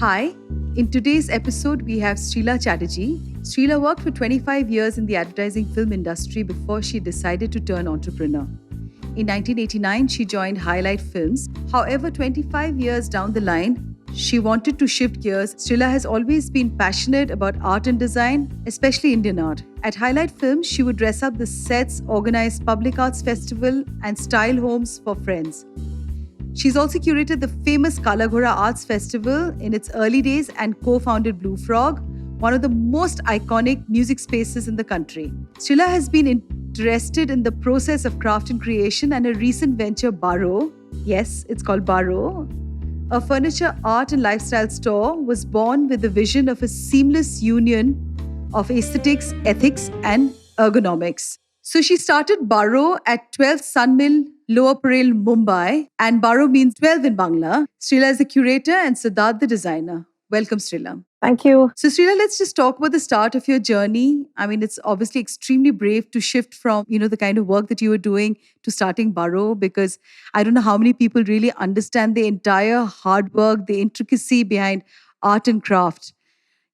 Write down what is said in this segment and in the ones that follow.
Hi, in today's episode, we have Srila Chatterjee. Srila worked for 25 years in the advertising film industry before she decided to turn entrepreneur. In 1989, she joined Highlight Films. However, 25 years down the line, she wanted to shift gears. Srila has always been passionate about art and design, especially Indian art. At Highlight Films, she would dress up the sets, organize public arts festival, and style homes for friends. She's also curated the famous Kala Ghoda Arts Festival in its early days and co-founded Blue Frog, one of the most iconic music spaces in the country. Srila has been interested in the process of craft and creation, and her recent venture, BARO, yes, it's called BARO, a furniture, art, and lifestyle store, was born with the vision of a seamless union of aesthetics, ethics, and ergonomics. So she started BARO at 12 Sunmill, Lower Parel, Mumbai, and BARO means 12 in Bangla. Srila is the curator and Siddharth the designer. Welcome, Srila. Thank you. So, Srila, let's just talk about the start of your journey. I mean, it's obviously extremely brave to shift from, the kind of work that you were doing to starting BARO, because I don't know how many people really understand the entire hard work, the intricacy behind art and craft.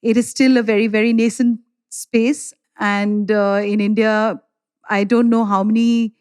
It is still a very, very nascent space. And in India, I don't know how many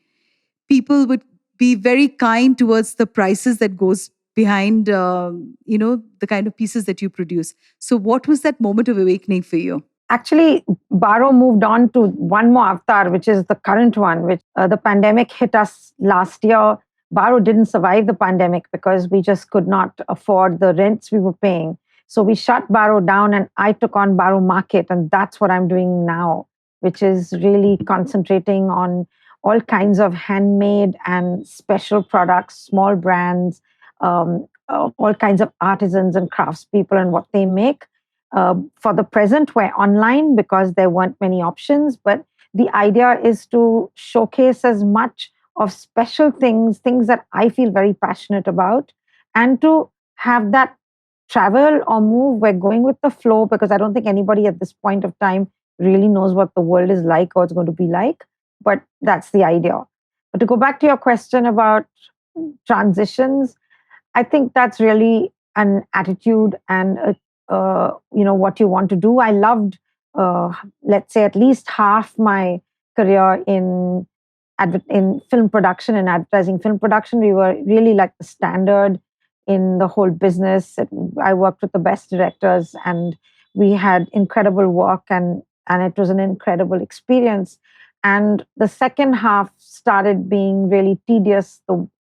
people would be very kind towards the prices that goes behind, the kind of pieces that you produce. So what was that moment of awakening for you? Actually, BARO moved on to one more avatar, which is the current one, which the pandemic hit us last year. BARO didn't survive the pandemic because we just could not afford the rents we were paying. So we shut BARO down and I took on BARO Market. And that's what I'm doing now, which is really concentrating on all kinds of handmade and special products, small brands, all kinds of artisans and craftspeople and what they make. For the present, we're online because there weren't many options. But the idea is to showcase as much of special things, things that I feel very passionate about, and to have that travel or move. We're going with the flow because I don't think anybody at this point of time really knows what the world is like or it's going to be like. But that's the idea. But to go back to your question about transitions, I think that's really an attitude and what you want to do. I loved, let's say, at least half my career in film production and advertising film production. We were really like the standard in the whole business. I worked with the best directors, and we had incredible work, and it was an incredible experience. And the second half started being really tedious.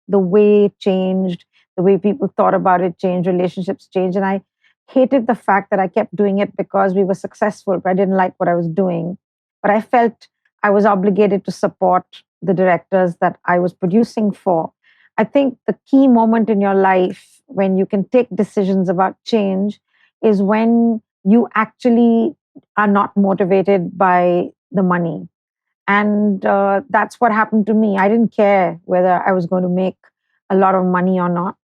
The way it changed, the way people thought about it changed, relationships changed. And I hated the fact that I kept doing it because we were successful, but I didn't like what I was doing. But I felt I was obligated to support the directors that I was producing for. I think the key moment in your life when you can take decisions about change is when you actually are not motivated by the money. And that's what happened to me. I didn't care whether I was going to make a lot of money or not.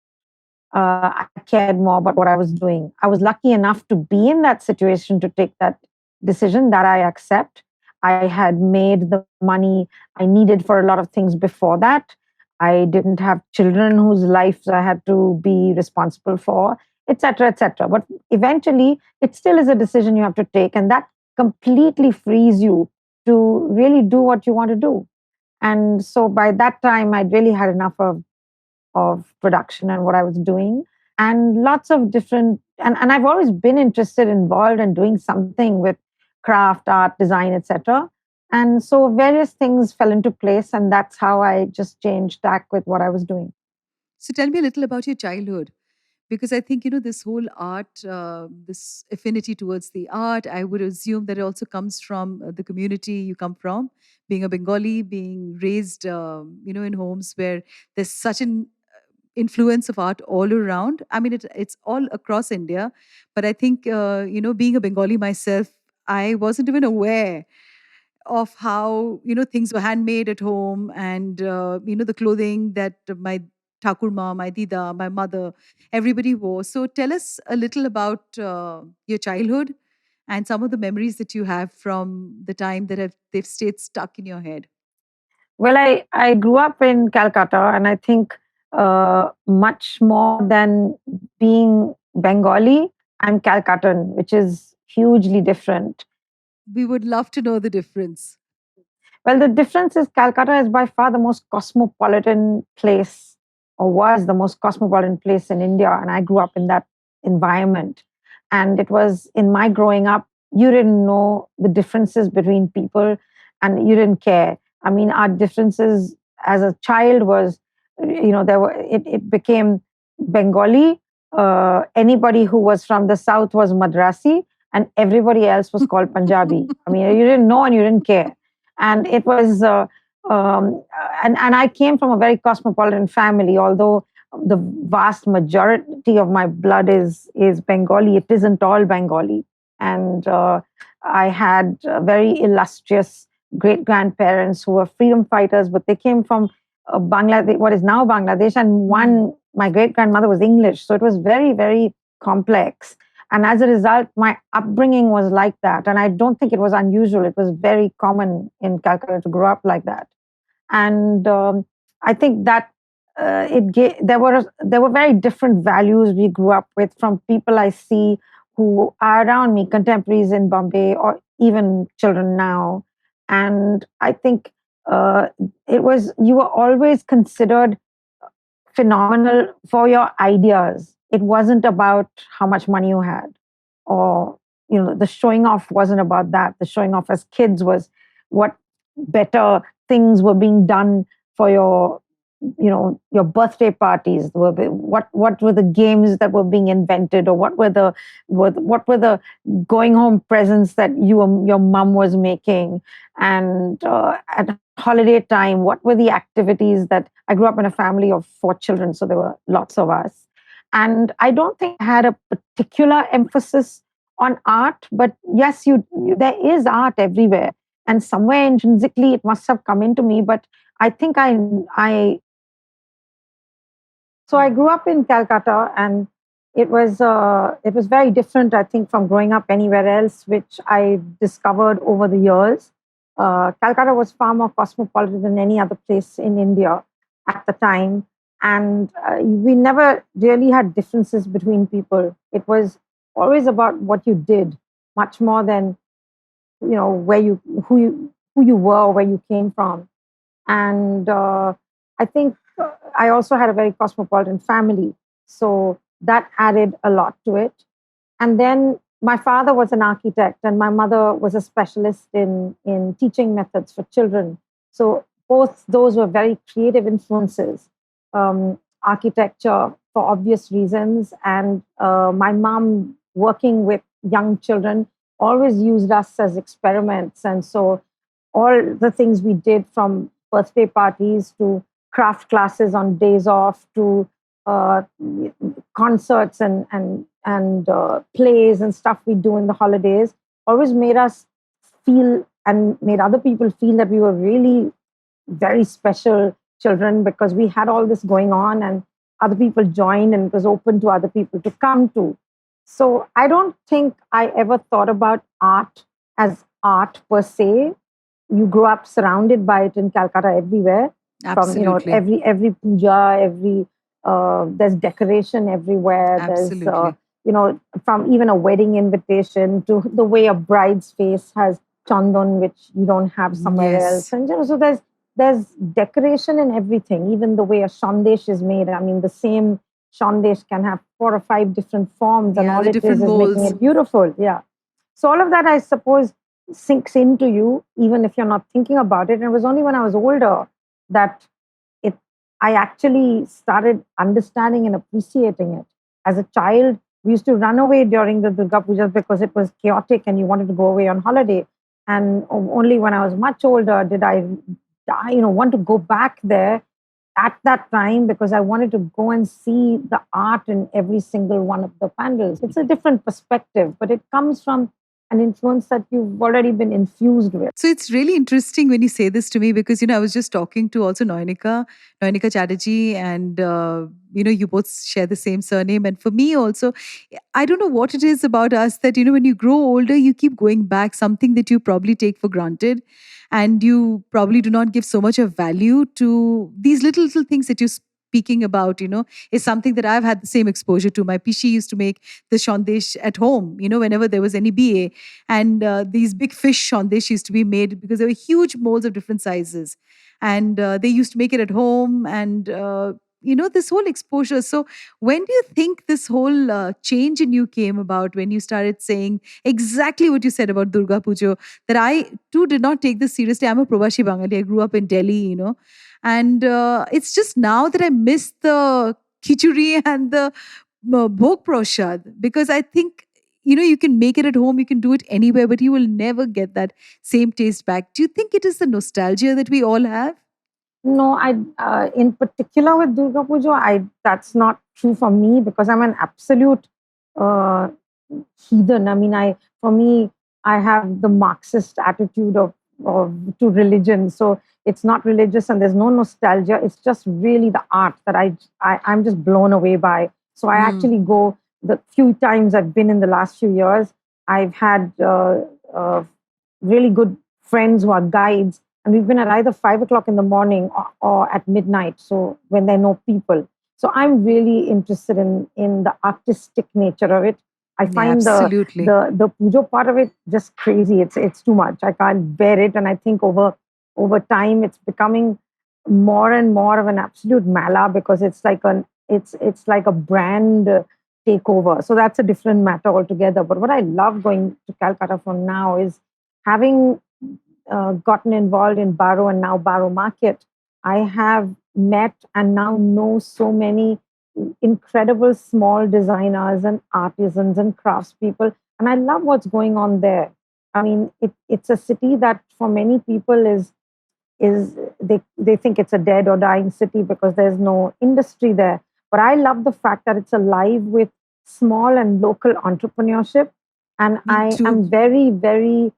I cared more about what I was doing. I was lucky enough to be in that situation to take that decision that I accept. I had made the money I needed for a lot of things before that. I didn't have children whose lives I had to be responsible for, etc., etc. But eventually, it still is a decision you have to take, and that completely frees you to really do what you want to do. And so by that time, I'd really had enough of production and what I was doing, and lots of different, and I've always been interested, involved in doing something with craft, art, design, etc. And so various things fell into place, and that's how I just changed tack with what I was doing. So tell me a little about your childhood, because I think, this whole art, this affinity towards the art, I would assume that it also comes from the community you come from, being a Bengali, being raised, in homes where there's such an influence of art all around. I mean, it's all across India, but I think, being a Bengali myself, I wasn't even aware of how things were handmade at home, and the clothing that my Thakurma, my Dida, my mother, everybody wore. So tell us a little about your childhood and some of the memories that you have from the time that they've stayed stuck in your head. Well, I grew up in Calcutta, and I think much more than being Bengali, I'm Calcuttan, which is hugely different. We would love to know the difference. Well, the difference is Calcutta is by far the most cosmopolitan place, or was the most cosmopolitan place in India. And I grew up in that environment. And it was in my growing up, you didn't know the differences between people and you didn't care. I mean, our differences as a child was, it became Bengali. Anybody who was from the south was Madrasi, and everybody else was called Punjabi. I mean, you didn't know and you didn't care. And it was and I came from a very cosmopolitan family. Although the vast majority of my blood is Bengali, it isn't all Bengali. And I had very illustrious great grandparents who were freedom fighters, but they came from Bangladesh, what is now Bangladesh, and one, my great grandmother was English, so it was very, very complex. And as a result, my upbringing was like that. And I don't think it was unusual. It was very common in Calcutta to grow up like that. And I think that there were very different values we grew up with from people I see who are around me, contemporaries in Bombay or even children now. And I think uh, it was you were always considered phenomenal for your ideas. It wasn't about how much money you had, or the showing off wasn't about that. The showing off as kids was what better things were being done for your birthday parties. What were the games that were being invented, or what were the going home presents that your mom was making, and at holiday time, what were the activities that I grew up in a family of 4 children, so there were lots of us. And I don't think I had a particular emphasis on art, but yes, there is art everywhere. And somewhere intrinsically it must have come into me. But I think I so I grew up in Calcutta, and it was very different, I think, from growing up anywhere else, which I discovered over the years. Calcutta was far more cosmopolitan than any other place in India at the time, and we never really had differences between people. It was always about what you did, much more than where you who you were or where you came from. And I think I also had a very cosmopolitan family, so that added a lot to it. And then my father was an architect, and my mother was a specialist in teaching methods for children. So both those were very creative influences. Architecture for obvious reasons, and my mom working with young children always used us as experiments. And so all the things we did, from birthday parties to craft classes on days off to uh, concerts and plays and stuff we do in the holidays, always made us feel and made other people feel that we were really very special children, because we had all this going on and other people joined, and it was open to other people to come to. So I don't think I ever thought about art as art per se. You grow up surrounded by it in Calcutta everywhere. From Absolutely. every puja, every there's decoration everywhere. There's Absolutely. from even a wedding invitation to the way a bride's face has chandan, which you don't have somewhere else. Yes. And so there's decoration in everything, even the way a shandesh is made. I mean, the same shandesh can have 4 or 5 different forms, and Yeah, all the it different is making molds. it beautiful. Yeah. So all of that, I suppose, sinks into you, even if you're not thinking about it. And it was only when I was older that it I actually started understanding and appreciating it. As a child, we used to run away during the Durga Pujas because it was chaotic and you wanted to go away on holiday. And only when I was much older did I want to go back there at that time, because I wanted to go and see the art in every single one of the pandals. It's a different perspective, but it comes from an influence that you've already been infused with. So it's really interesting when you say this to me, because I was just talking to also Noinika Chatterjee, and you both share the same surname. And for me also, I don't know what it is about us that when you grow older, you keep going back, something that you probably take for granted, and you probably do not give so much of value to these little things that you speaking about, is something that I've had the same exposure to. My pishi used to make the shondesh at home, whenever there was any BA. And these big fish shondesh used to be made because there were huge molds of different sizes. And they used to make it at home. And, this whole exposure. So, when do you think this whole change in you came about, when you started saying exactly what you said about Durga Puja? That I too did not take this seriously. I'm a Provashi Bangali. I grew up in Delhi, and it's just now that I miss the khichuri and the bhog prashad, because I think, you can make it at home, you can do it anywhere, but you will never get that same taste back. Do you think it is the nostalgia that we all have? No, in particular with Durga Puja, that's not true for me because I'm an absolute uh, heathen. I mean, for me, I have the Marxist attitude of to religion. So it's not religious and there's no nostalgia. It's just really the art that I'm just blown away by. So I Mm. actually go the few times I've been in the last few years. I've had really good friends who are guides, and we've been at either 5 o'clock in the morning or at midnight. So when there are no people. So I'm really interested in the artistic nature of it. I Yeah, find the absolutely. the pujo part of it just crazy. It's too much. I can't bear it, and I think over time it's becoming more and more of an absolute mala because it's like a brand takeover. So that's a different matter altogether. But what I love going to Calcutta for now is having gotten involved in BARO and now BARO Market. I have met and now know so many incredible small designers and artisans and craftspeople. And I love what's going on there. I mean, it's a city that for many people is they think it's a dead or dying city because there's no industry there. But I love the fact that it's alive with small and local entrepreneurship, and Me I too. am very very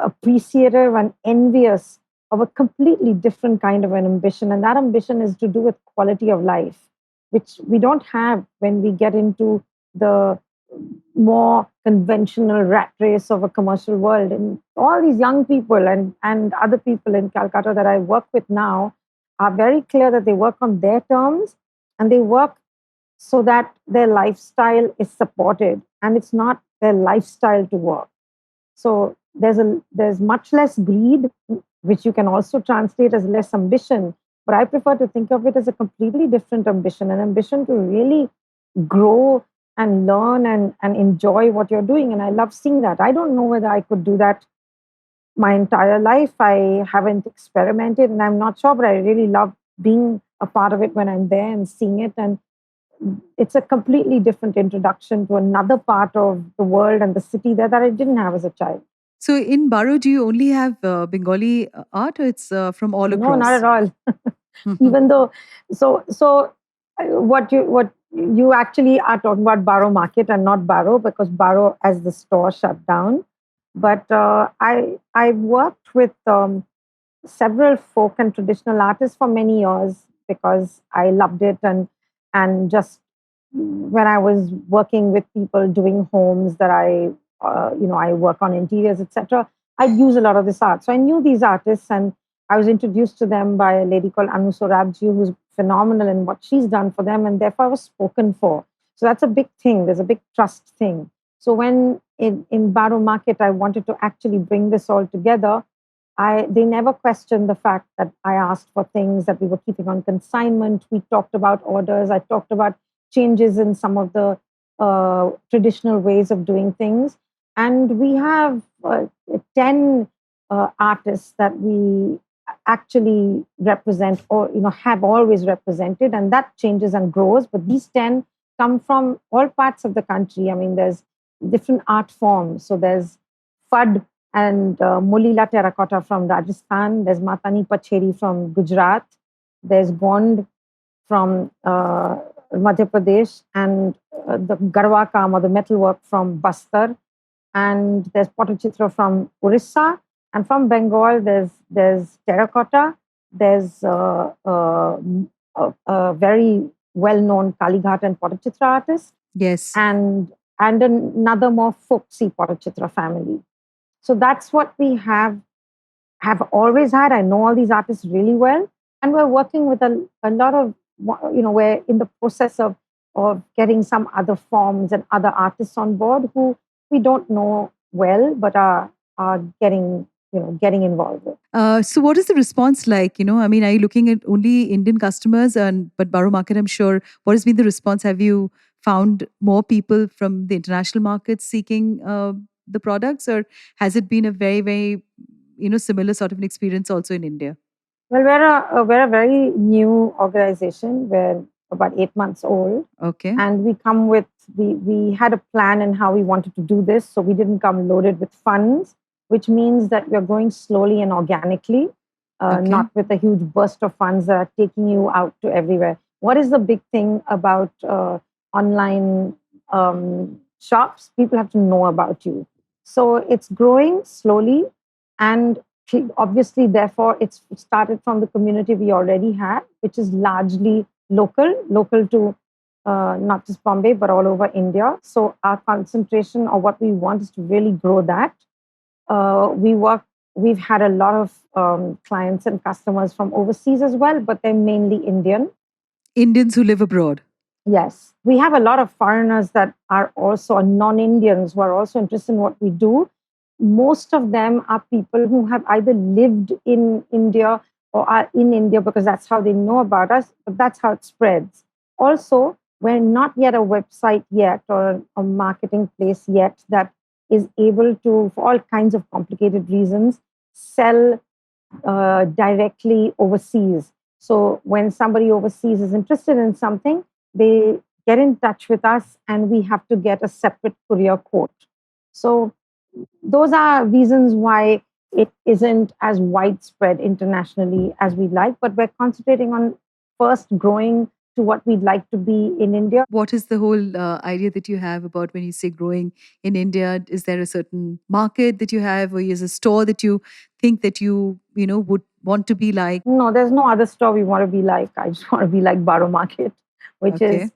appreciative and envious of a completely different kind of an ambition, and that ambition is to do with quality of life, which we don't have when we get into the more conventional rat race of a commercial world. And all these young people and other people in Calcutta that I work with now are very clear that they work on their terms and they work so that their lifestyle is supported and it's not their lifestyle to work. So there's much less greed, which you can also translate as less ambition. But I prefer to think of it as a completely different ambition, an ambition to really grow and learn and enjoy what you're doing. And I love seeing that. I don't know whether I could do that my entire life. I haven't experimented and I'm not sure, but I really love being a part of it when I'm there and seeing it. And it's a completely different introduction to another part of the world and the city there that I didn't have as a child. So in Baro, do you only have Bengali art, or it's from all No, not across? at all. Even though, what you actually are talking about Baro Market and not Baro because Baro as the store shut down. But I've worked with several folk and traditional artists for many years because I loved it and just when I was working with people doing homes that I work on interiors, etc. I'd use a lot of this art. So I knew these artists and I was introduced to them by a lady called Anu Sorabji, who's phenomenal in what she's done for them, and therefore I was spoken for. So that's a big thing. There's a big trust thing. So when in Baro Market, I wanted to actually bring this all together, they never questioned the fact that I asked for things that we were keeping on consignment. We talked about orders. I talked about changes in some of the traditional ways of doing things. And we have 10 artists that we actually represent or have always represented, and that changes and grows. But these 10 come from all parts of the country. I mean, there's different art forms. So there's Phad and Mulila terracotta from Rajasthan. There's Matani Pachedi from Gujarat. There's Gond from Madhya Pradesh, and the Garwa Kam or the metalwork from Bastar. And there's Potachitra from Orissa. And from Bengal, there's terracotta. There's a very well-known Kalighat and Potachitra artist, Yes. and another more folksy Potachitra family. So that's what we have always had. I know all these artists really well. And we're working with a lot of, we're in the process of getting some other forms and other artists on board who we don't know well, but are getting involved with. So what is the response like? I mean, are you looking at only Indian customers and but Baro market, I'm sure. What has been the response? Have you found more people from the international markets seeking the products, or has it been a very, very, similar sort of an experience also in India? Well, we're a very new organization. We're about 8 months old, Okay. and we had a plan in how we wanted to do this. So we didn't come loaded with funds, which means that we're going slowly and organically, Okay. not with a huge burst of funds that are taking you out to everywhere. What is the big thing about online shops? People have to know about you. So it's growing slowly, and obviously, therefore, it's started from the community we already had, which is largely local to not just Bombay, but all over India. So our concentration or what we want is to really grow that. We work. We've had a lot of clients and customers from overseas as well, but they're mainly Indian. Indians who live abroad. Yes, we have a lot of foreigners that are also non-Indians who are also interested in what we do. Most of them are people who have either lived in India or are in India because that's how they know about us, but that's how it spreads. Also, we're not yet a website yet or a marketing place yet that is able to, for all kinds of complicated reasons, sell directly overseas. So when somebody overseas is interested in something, they get in touch with us and we have to get a separate courier quote. So those are reasons why it isn't as widespread internationally as we'd like, but we're concentrating on first growing to what we'd like to be in India. What is the whole idea that you have about when you say growing in India? Is there a certain market that you have, or is a store that you think that you would want to be like? No, there's no other store we want to be like. I just want to be like Baro Market, which Okay.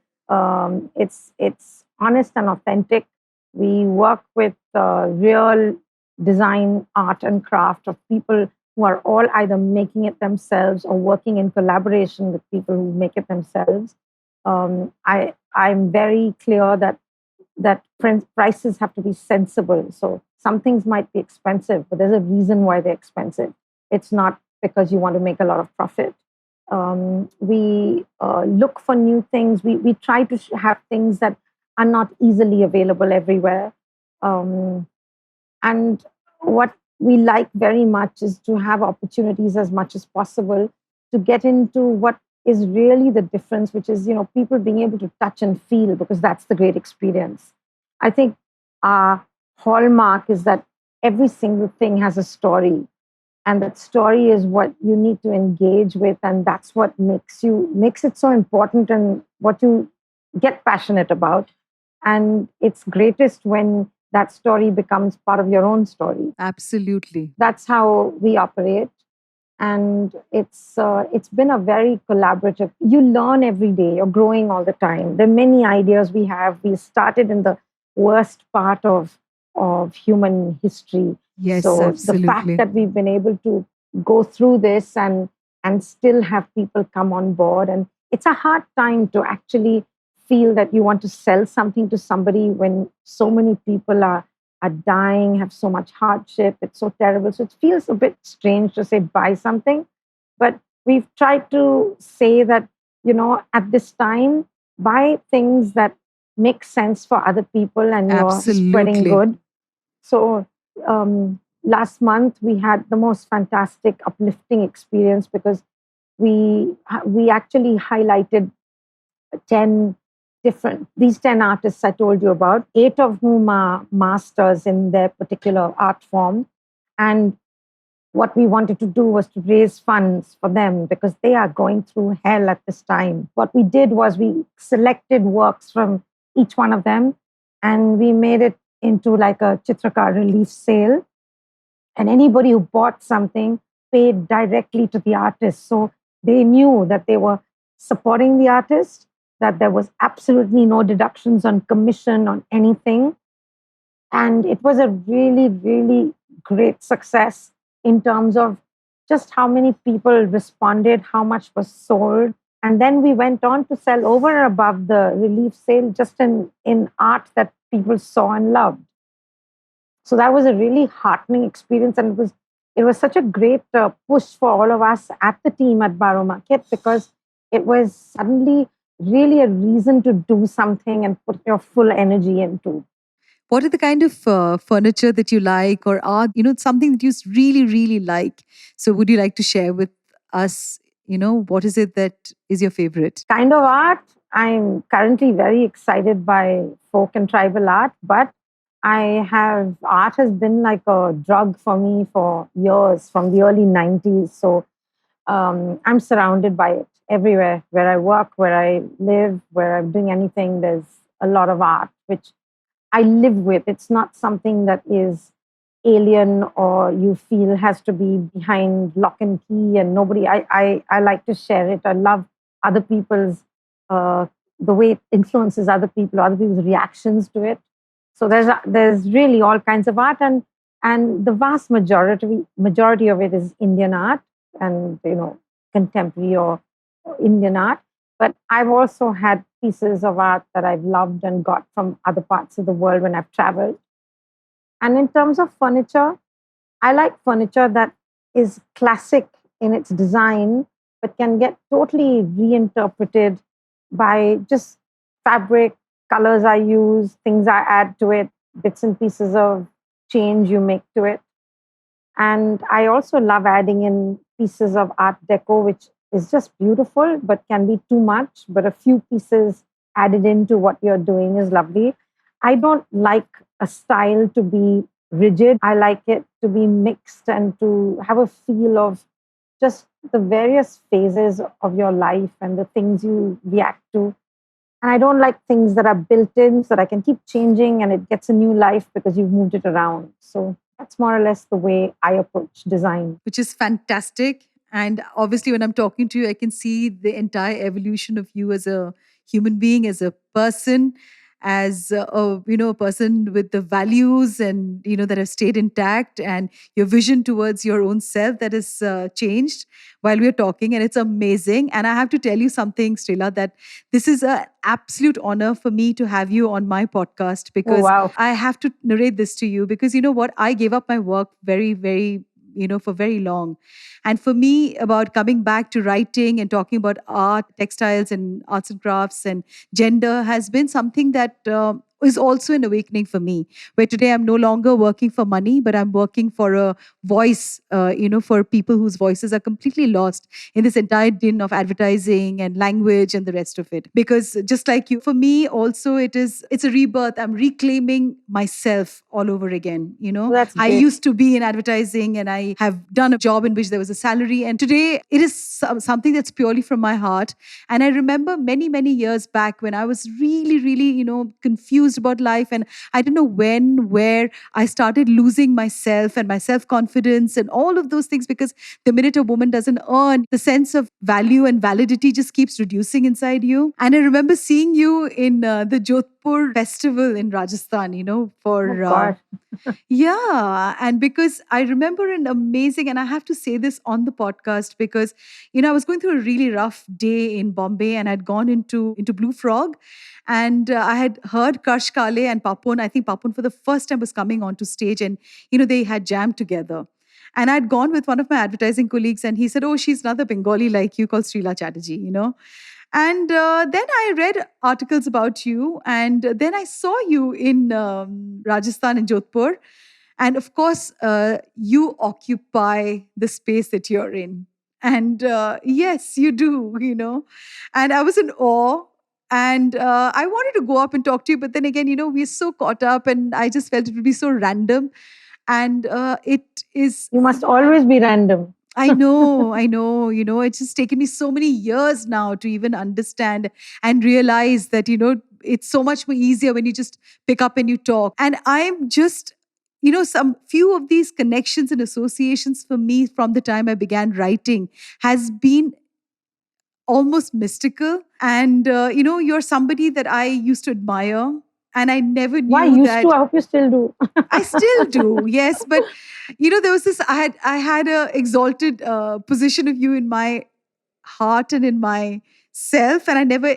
is it's honest and authentic. We work with real design, art, and craft of people who are all either making it themselves or working in collaboration with people who make it themselves. I'm very clear that prices have to be sensible. So some things might be expensive, but there's a reason why they're expensive. It's not because you want to make a lot of profit. We look for new things. We try to have things that are not easily available everywhere. Um, and what we like very much is to have opportunities as much as possible to get into what is really the difference, which is, people being able to touch and feel, because that's the great experience. I think our hallmark is that every single thing has a story, and that story is what you need to engage with, and that's what makes it so important and what you get passionate about. And it's greatest when that story becomes part of your own story. Absolutely. That's how we operate, and it's been a very collaborative. You learn every day. You're growing all the time. There are many ideas we have. We started in the worst part of human history. Yes, So the fact absolutely. that we've been able to go through this and still have people come on board, and it's a hard time to actually feel that you want to sell something to somebody when so many people are dying, have so much hardship. It's so terrible. So it feels a bit strange to say buy something. But we've tried to say that, at this time, buy things that make sense for other people and you're spreading Absolutely. good. So last month we had the most fantastic, uplifting experience because we actually highlighted 10 these 10 artists I told you about, 8 of whom are masters in their particular art form. And what we wanted to do was to raise funds for them because they are going through hell at this time. What we did was we selected works from each one of them and we made it into like a Chitraka relief sale. And anybody who bought something paid directly to the artist. So they knew that they were supporting the artist, that there was absolutely no deductions on commission, on anything. And it was a really, really great success in terms of just how many people responded, how much was sold. And then we went on to sell over and above the relief sale just in art that people saw and loved. So that was a really heartening experience, and it was such a great push for all of us at the team at Baro Market, because it was suddenly really a reason to do something and put your full energy into. What are the kind of furniture that you like, or art, something that you really, really like? So, would you like to share with us, what is it that is your favorite? Kind of art, I'm currently very excited by folk and tribal art, but art has been like a drug for me for years, from the early 90s. So I'm surrounded by it everywhere. Where I work, where I live, where I'm doing anything, there's a lot of art, which I live with. It's not something that is alien or you feel has to be behind lock and key and nobody. I like to share it. I love other people's, uh, the way it influences other people's reactions to it. So there's really all kinds of art, and the vast majority of it is Indian art, and contemporary or Indian art. But I've also had pieces of art that I've loved and got from other parts of the world when I've traveled. And in terms of furniture, I like furniture that is classic in its design, but can get totally reinterpreted by just fabric, colors I use, things I add to it, bits and pieces of change you make to it. And I also love adding in pieces of art deco, which is just beautiful, but can be too much. But a few pieces added into what you're doing is lovely. I don't like a style to be rigid. I like it to be mixed and to have a feel of just the various phases of your life and the things you react to. And I don't like things that are built in so that I can keep changing and it gets a new life because you've moved it around. So that's more or less the way I approach design. Which is fantastic. And obviously, when I'm talking to you, I can see the entire evolution of you as a human being, as a person, as a person with the values and that have stayed intact, and your vision towards your own self that has changed while we're talking, and it's amazing. And I have to tell you something, Srila, that this is an absolute honor for me to have you on my podcast, Oh, because wow. I have to narrate this to you, because you know what, I gave up my work very, very for very long. And for me, about coming back to writing and talking about art, textiles, and arts and crafts and gender has been something that is also an awakening for me. Where today I'm no longer working for money, but I'm working for a voice, for people whose voices are completely lost in this entire din of advertising and language and the rest of it. Because just like you, for me also it's a rebirth. I'm reclaiming myself all over again. Oh, that's I great. used to be in advertising and I have done a job in which there was a salary. And today it is something that's purely from my heart. And I remember many, many years back when I was really, really, confused about life. And I don't know when, where I started losing myself and my self confidence and all of those things, because the minute a woman doesn't earn, the sense of value and validity just keeps reducing inside you. And I remember seeing you in the Jodhpur festival in Rajasthan, Oh, for God. yeah, and because I remember an amazing, and I have to say this on the podcast because I was going through a really rough day in Bombay, and I'd gone into Blue Frog, and I had heard Karsh Kale and Papun. I think Papun for the first time was coming onto stage, and they had jammed together. And I'd gone with one of my advertising colleagues, and he said, "Oh, she's another Bengali like you called Srila Chatterjee." And then I read articles about you, and then I saw you in Rajasthan in Jodhpur. And of course, you occupy the space that you're in. And yes, you do. And I was in awe. And I wanted to go up and talk to you, but then again, we're so caught up, and I just felt it would be so random. And it is You must always be random. It's just taken me so many years now to even understand and realize that, it's so much more easier when you just pick up and you talk. And I'm just, some few of these connections and associations for me from the time I began writing has been almost mystical. And, you're somebody that I used to admire. And I never Why knew used that. to? I hope you still do. I still do, yes. But there was this. I had a exalted position of you in my heart and in my self, and I never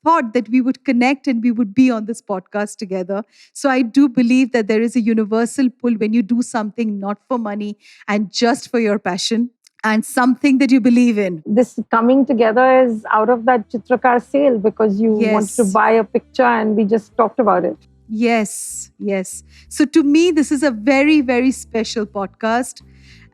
thought that we would connect and we would be on this podcast together. So I do believe that there is a universal pull when you do something not for money and just for your passion and something that you believe in. This coming together is out of that Chitrakar sale because you wanted to Yes. buy a picture and we just talked about it. Yes, yes. So to me, this is a very, very special podcast.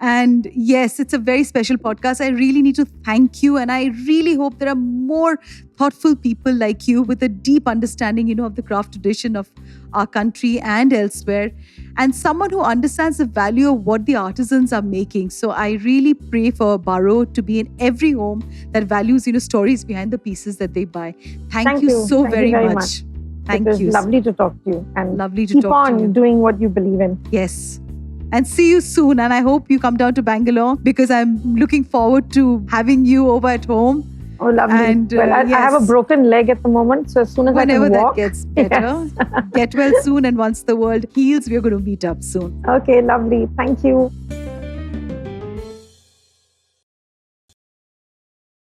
And yes, it's a very special podcast. I really need to thank you. And I really hope there are more thoughtful people like you with a deep understanding, of the craft tradition of our country and elsewhere. And someone who understands the value of what the artisans are making. So I really pray for BARO to be in every home that values, stories behind the pieces that they buy. Thank you so Thank very, you very much. It Thank was you. lovely to talk to you. And Lovely to keep talk to on you. doing what you believe in. Yes. And see you soon. And I hope you come down to Bangalore because I'm looking forward to having you over at home. Oh, lovely. And, well, I have a yes. broken leg at the moment. So as soon as Whenever I can walk. that gets better, Yes. get well soon. And once the world heals, we're going to meet up soon. Okay, lovely. Thank you.